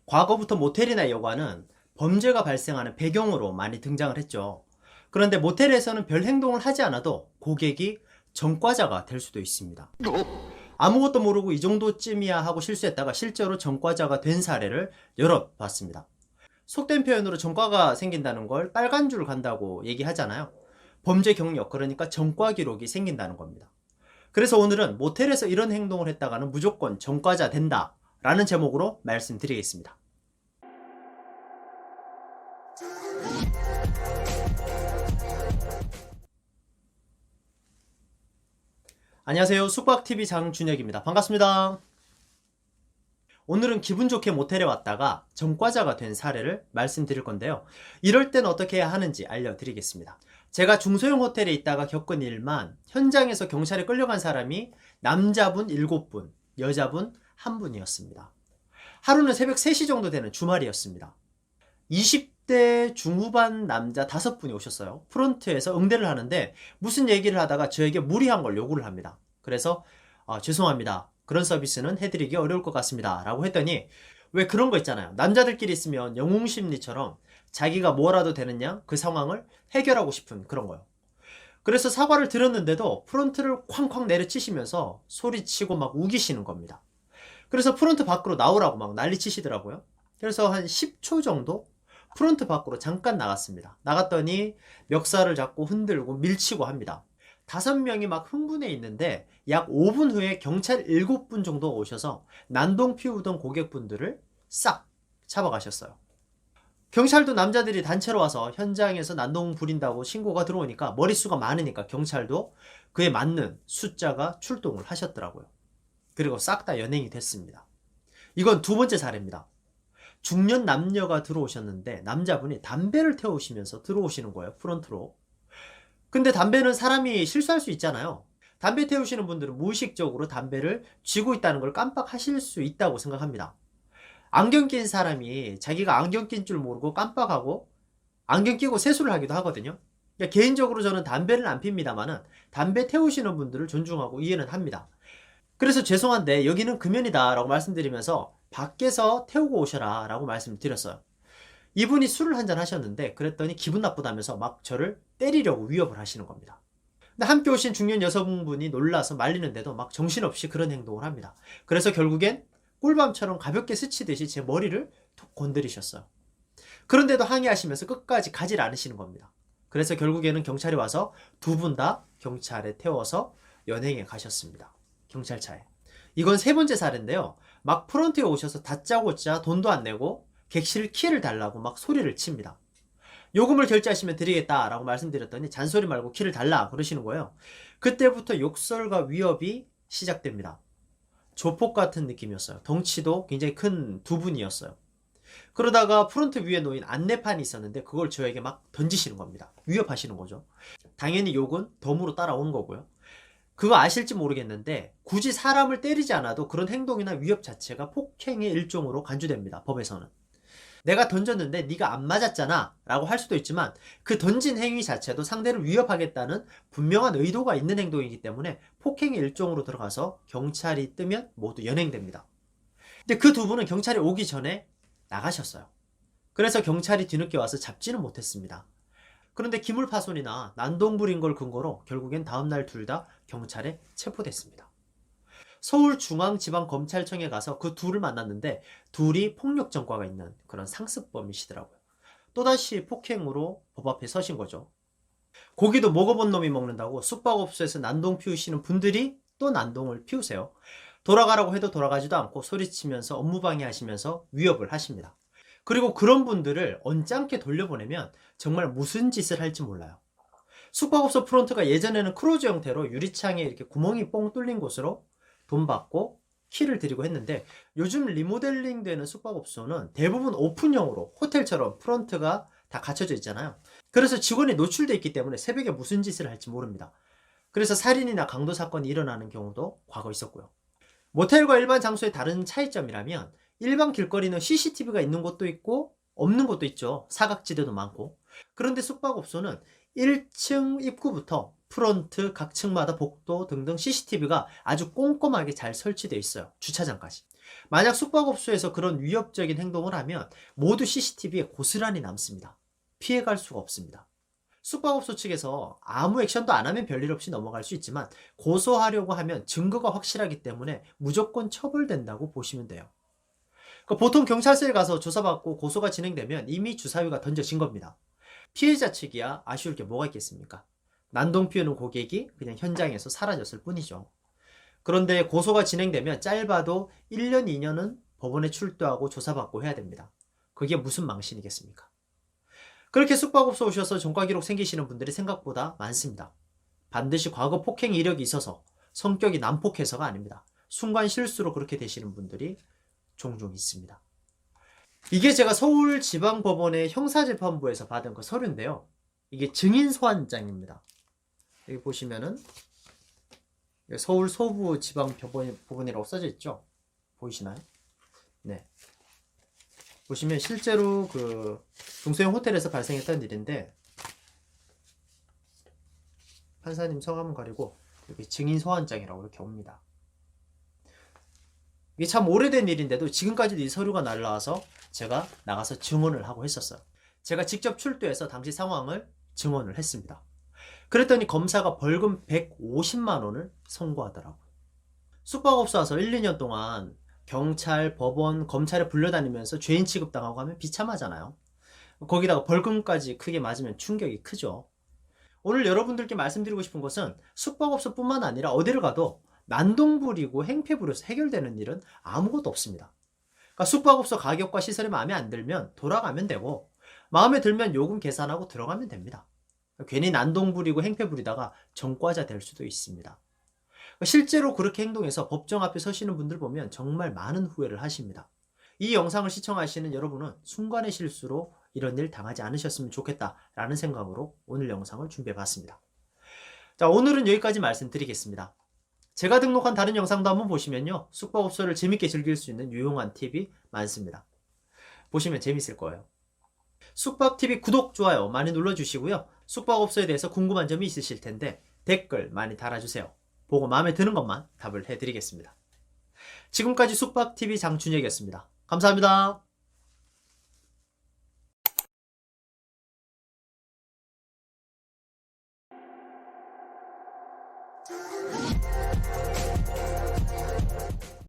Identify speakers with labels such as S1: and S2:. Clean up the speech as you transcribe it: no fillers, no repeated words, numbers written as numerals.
S1: 과거부터 모텔이나 여관은 범죄가 발생하는 배경으로 많이 등장을 했죠. 그런데 모텔에서는 별 행동을 하지 않아도 고객이 전과자가 될 수도 있습니다. 아무것도 모르고 이 정도쯤이야 하고 실수했다가 실제로 전과자가 된 사례를 여러 봤습니다. 속된 표현으로 전과가 생긴다는 걸 빨간 줄 간다고 얘기하잖아요. 범죄 경력, 그러니까 전과 기록이 생긴다는 겁니다. 그래서 오늘은 모텔에서 이런 행동을 했다가는 무조건 전과자 된다 라는 제목으로 말씀드리겠습니다. 안녕하세요, 숙박TV 장준혁입니다. 반갑습니다. 오늘은 기분 좋게 모텔에 왔다가 전과자가 된 사례를 말씀드릴 건데요. 이럴 땐 어떻게 해야 하는지 알려드리겠습니다. 제가 중소형 호텔에 있다가 겪은 일만, 현장에서 경찰에 끌려간 사람이 남자분 7분, 여자분 1분이었습니다. 하루는 새벽 3시 정도 되는 주말이었습니다. 20대 중후반 남자 5분이 오셨어요. 프론트에서 응대를 하는데 무슨 얘기를 하다가 저에게 무리한 걸 요구를 합니다. 그래서 죄송합니다, 그런 서비스는 해드리기 어려울 것 같습니다 라고 했더니, 왜 그런 거 있잖아요. 남자들끼리 있으면 영웅심리처럼 자기가 뭐라도 되는 양 그 상황을 해결하고 싶은 그런 거요. 그래서 사과를 드렸는데도 프론트를 쾅쾅 내려치시면서 소리치고 막 우기시는 겁니다. 그래서 프론트 밖으로 나오라고 막 난리치시더라고요. 그래서 한 10초 정도 프론트 밖으로 잠깐 나갔습니다. 나갔더니 멱살을 잡고 흔들고 밀치고 합니다. 5명이 막 흥분해 있는데 약 5분 후에 경찰 7분 정도 오셔서 난동 피우던 고객분들을 싹 잡아가셨어요. 경찰도 남자들이 단체로 와서 현장에서 난동 부린다고 신고가 들어오니까 머릿수가 많으니까 경찰도 그에 맞는 숫자가 출동을 하셨더라고요. 그리고 싹 다 연행이 됐습니다. 이건 두 번째 사례입니다. 중년 남녀가 들어오셨는데 남자분이 담배를 태우시면서 들어오시는 거예요, 프론트로. 근데 담배는 사람이 실수할 수 있잖아요. 담배 태우시는 분들은 무의식적으로 담배를 쥐고 있다는 걸 깜빡하실 수 있다고 생각합니다. 안경 낀 사람이 자기가 안경 낀 줄 모르고 깜빡하고 안경 끼고 세수를 하기도 하거든요. 그러니까 개인적으로 저는 담배를 안 핍니다만은 담배 태우시는 분들을 존중하고 이해는 합니다. 그래서 죄송한데 여기는 금연이다 라고 말씀드리면서 밖에서 태우고 오셔라 라고 말씀드렸어요. 이분이 술을 한잔 하셨는데 그랬더니 기분 나쁘다면서 막 저를 때리려고 위협을 하시는 겁니다. 근데 함께 오신 중년 여성분이 놀라서 말리는데도 막 정신없이 그런 행동을 합니다. 그래서 결국엔 꿀밤처럼 가볍게 스치듯이 제 머리를 툭 건드리셨어요. 그런데도 항의하시면서 끝까지 가질 않으시는 겁니다. 그래서 결국에는 경찰이 와서 두 분 다 경찰에 태워서 연행에 가셨습니다. 경찰차에. 이건 세 번째 사례인데요. 막 프런트에 오셔서 다짜고짜 돈도 안 내고 객실 키를 달라고 막 소리를 칩니다. 요금을 결제하시면 드리겠다라고 말씀드렸더니 잔소리 말고 키를 달라 그러시는 거예요. 그때부터 욕설과 위협이 시작됩니다. 조폭 같은 느낌이었어요. 덩치도 굉장히 큰 두 분이었어요. 그러다가 프론트 위에 놓인 안내판이 있었는데 그걸 저에게 막 던지시는 겁니다. 위협하시는 거죠. 당연히 욕은 덤으로 따라온 거고요. 그거 아실지 모르겠는데 굳이 사람을 때리지 않아도 그런 행동이나 위협 자체가 폭행의 일종으로 간주됩니다, 법에서는. 내가 던졌는데 네가 안 맞았잖아 라고 할 수도 있지만 그 던진 행위 자체도 상대를 위협하겠다는 분명한 의도가 있는 행동이기 때문에 폭행의 일종으로 들어가서 경찰이 뜨면 모두 연행됩니다. 근데 그 두 분은 경찰이 오기 전에 나가셨어요. 그래서 경찰이 뒤늦게 와서 잡지는 못했습니다. 그런데 기물파손이나 난동 부린 걸 근거로 결국엔 다음날 둘 다 경찰에 체포됐습니다. 서울중앙지방검찰청에 가서 그 둘을 만났는데 둘이 폭력 전과가 있는 그런 상습범이시더라고요. 또다시 폭행으로 법 앞에 서신 거죠. 고기도 먹어본 놈이 먹는다고 숙박업소에서 난동 피우시는 분들이 또 난동을 피우세요. 돌아가라고 해도 돌아가지도 않고 소리치면서 업무방해하시면서 위협을 하십니다. 그리고 그런 분들을 언짢게 돌려보내면 정말 무슨 짓을 할지 몰라요. 숙박업소 프론트가 예전에는 크루즈 형태로 유리창에 이렇게 구멍이 뽕 뚫린 곳으로 돈 받고 키를 드리고 했는데 요즘 리모델링 되는 숙박업소는 대부분 오픈형으로 호텔처럼 프론트가 다 갖춰져 있잖아요. 그래서 직원이 노출되어 있기 때문에 새벽에 무슨 짓을 할지 모릅니다. 그래서 살인이나 강도 사건이 일어나는 경우도 과거 있었고요. 모텔과 일반 장소의 다른 차이점이라면 일반 길거리는 CCTV가 있는 곳도 있고 없는 곳도 있죠. 사각지대도 많고. 그런데 숙박업소는 1층 입구부터 프론트, 각 층마다 복도 등등 CCTV가 아주 꼼꼼하게 잘 설치되어 있어요. 주차장까지. 만약 숙박업소에서 그런 위협적인 행동을 하면 모두 CCTV에 고스란히 남습니다. 피해갈 수가 없습니다. 숙박업소 측에서 아무 액션도 안 하면 별일 없이 넘어갈 수 있지만 고소하려고 하면 증거가 확실하기 때문에 무조건 처벌된다고 보시면 돼요. 그러니까 보통 경찰서에 가서 조사받고 고소가 진행되면 이미 주사위가 던져진 겁니다. 피해자 측이야 아쉬울 게 뭐가 있겠습니까? 난동 피우는 고객이 그냥 현장에서 사라졌을 뿐이죠. 그런데 고소가 진행되면 짧아도 1년, 2년은 법원에 출두하고 조사받고 해야 됩니다. 그게 무슨 망신이겠습니까? 그렇게 숙박업소 오셔서 전과 기록 생기시는 분들이 생각보다 많습니다. 반드시 과거 폭행 이력이 있어서 성격이 난폭해서가 아닙니다. 순간 실수로 그렇게 되시는 분들이 종종 있습니다. 이게 제가 서울지방법원의 형사재판부에서 받은 그 서류인데요. 이게 증인소환장입니다. 여기 보시면은 서울 서부지방법원이라고 써져 있죠. 보이시나요? 네. 보시면 실제로 그 동서영 호텔에서 발생했던 일인데 판사님 성함은 가리고 여기 증인소환장이라고 이렇게 옵니다. 이게 참 오래된 일인데도 지금까지도 이 서류가 날라와서 제가 나가서 증언을 하고 했었어요. 제가 직접 출두해서 당시 상황을 증언을 했습니다. 그랬더니 검사가 벌금 150만 원을 선고하더라고요. 숙박업소 와서 1, 2년 동안 경찰, 법원, 검찰에 불려다니면서 죄인 취급당하고 하면 비참하잖아요. 거기다가 벌금까지 크게 맞으면 충격이 크죠. 오늘 여러분들께 말씀드리고 싶은 것은 숙박업소뿐만 아니라 어디를 가도 난동 부리고 행패 부려서 해결되는 일은 아무것도 없습니다. 그러니까 숙박업소 가격과 시설이 마음에 안 들면 돌아가면 되고 마음에 들면 요금 계산하고 들어가면 됩니다. 괜히 난동 부리고 행패 부리다가 전과자 될 수도 있습니다. 실제로 그렇게 행동해서 법정 앞에 서시는 분들 보면 정말 많은 후회를 하십니다. 이 영상을 시청하시는 여러분은 순간의 실수로 이런 일 당하지 않으셨으면 좋겠다라는 생각으로 오늘 영상을 준비해봤습니다. 자, 오늘은 여기까지 말씀드리겠습니다. 제가 등록한 다른 영상도 한번 보시면요. 숙박업소를 재밌게 즐길 수 있는 유용한 팁이 많습니다. 보시면 재밌을 거예요. 숙박TV 구독, 좋아요 많이 눌러주시고요. 숙박업소에 대해서 궁금한 점이 있으실 텐데 댓글 많이 달아주세요. 보고 마음에 드는 것만 답을 해드리겠습니다. 지금까지 숙박TV 장준혁이었습니다. 감사합니다.